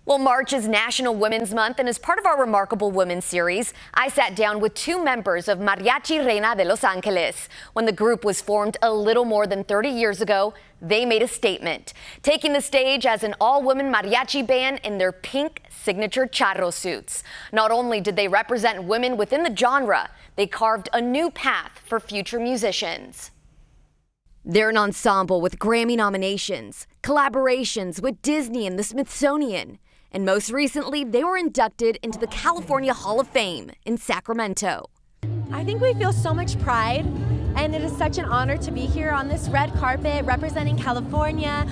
Well, March is National Women's Month, and as part of our Remarkable Women series, I sat down with two members of Mariachi Reyna de Los Angeles. When the group was formed a little more than 30 years ago, they made a statement, taking the stage as an all-women mariachi band in their pink signature charro suits. Not only did they represent women within the genre, they carved a new path for future musicians. They're an ensemble with Grammy nominations, collaborations with Disney and the Smithsonian, and most recently, they were inducted into the California Hall of Fame in Sacramento. I think we feel so much pride, and it is such an honor to be here on this red carpet representing California.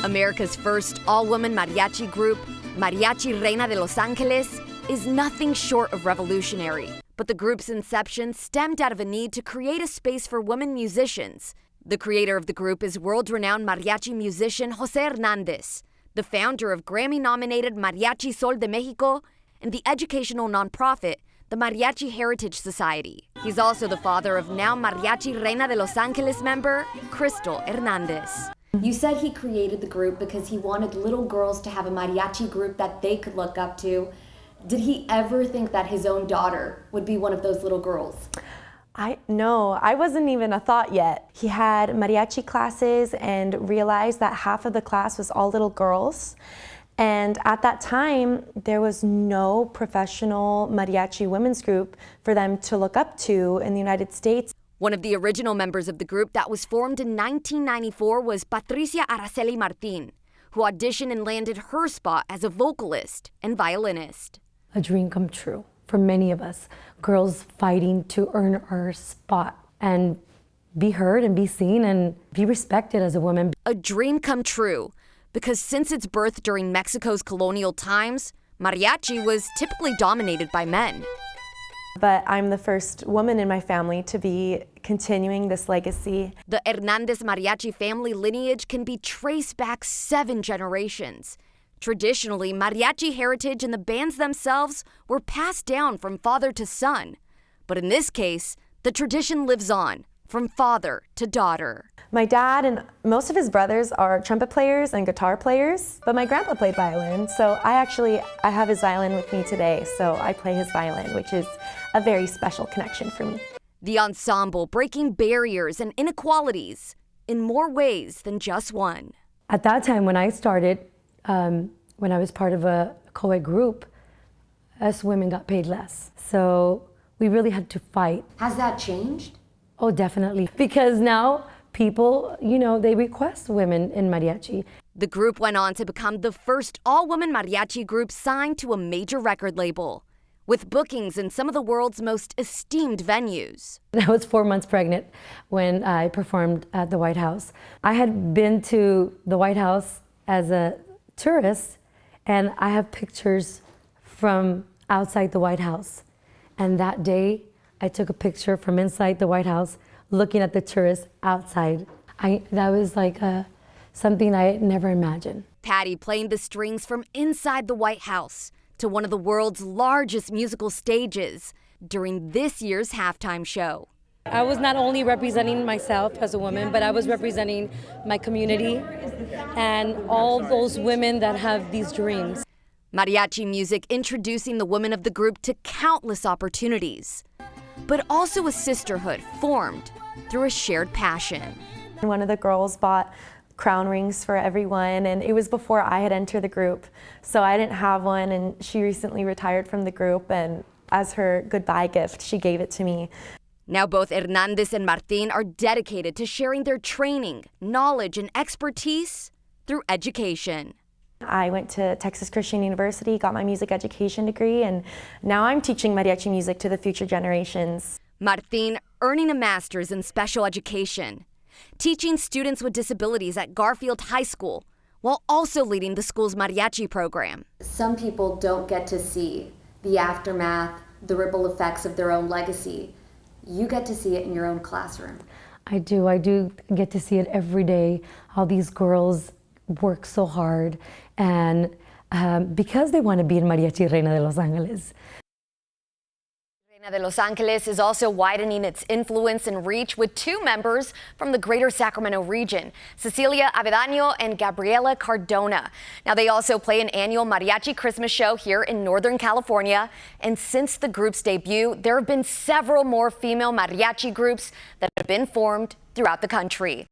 America's first all-woman mariachi group, Mariachi Reyna de Los Angeles, is nothing short of revolutionary. But the group's inception stemmed out of a need to create a space for women musicians. The creator of the group is world-renowned mariachi musician Jose Hernandez, the founder of Grammy-nominated Mariachi Sol de Mexico and the educational nonprofit, the Mariachi Heritage Society. He's also the father of now Mariachi Reyna de Los Angeles member, Crystal Hernandez. You said he created the group because he wanted little girls to have a mariachi group that they could look up to. Did he ever think that his own daughter would be one of those little girls? No, I wasn't even a thought yet. He had mariachi classes and realized that half of the class was all little girls. And at that time, there was no professional mariachi women's group for them to look up to in the United States. One of the original members of the group that was formed in 1994 was Patricia Araceli Martin, who auditioned and landed her spot as a vocalist and violinist. A dream come true for many of us, girls fighting to earn our spot and be heard and be seen and be respected as a woman. A dream come true, because since its birth during Mexico's colonial times, mariachi was typically dominated by men. But I'm the first woman in my family to be continuing this legacy. The Hernandez mariachi family lineage can be traced back 7 generations. Traditionally, mariachi heritage and the bands themselves were passed down from father to son. But in this case, the tradition lives on, from father to daughter. My dad and most of his brothers are trumpet players and guitar players, but my grandpa played violin, so I have his violin with me today, so I play his violin, which is a very special connection for me. The ensemble breaking barriers and inequalities in more ways than just one. At that time when I started, when I was part of a co-ed group, us women got paid less. So we really had to fight. Has that changed? Oh, definitely. Because now people, they request women in mariachi. The group went on to become the first all-woman mariachi group signed to a major record label, with bookings in some of the world's most esteemed venues. I was 4 months pregnant when I performed at the White House. I had been to the White House as a tourist, and I have pictures from outside the White House. And that day, I took a picture from inside the White House looking at the tourists outside. That was like something I had never imagined. Patty playing the strings from inside the White House to one of the world's largest musical stages during this year's halftime show. I was not only representing myself as a woman, but I was representing my community and all those women that have these dreams. Mariachi music introducing the women of the group to countless opportunities, but also a sisterhood formed through a shared passion. One of the girls bought crown rings for everyone, and it was before I had entered the group, so I didn't have one, and she recently retired from the group, and as her goodbye gift, she gave it to me. Now both Hernandez and Martin are dedicated to sharing their training, knowledge, and expertise through education. I went to Texas Christian University, got my music education degree, and now I'm teaching mariachi music to the future generations. Martin earning a master's in special education, teaching students with disabilities at Garfield High School, while also leading the school's mariachi program. Some people don't get to see the aftermath, the ripple effects of their own legacy. You get to see it in your own classroom. I do get to see it every day, how these girls work so hard, and because they want to be in Mariachi Reyna de Los Angeles. De Los Angeles is also widening its influence and reach with two members from the Greater Sacramento Region, Cecilia Avedaño and Gabriela Cardona. Now, they also play an annual mariachi Christmas show here in Northern California. And since the group's debut, there have been several more female mariachi groups that have been formed throughout the country.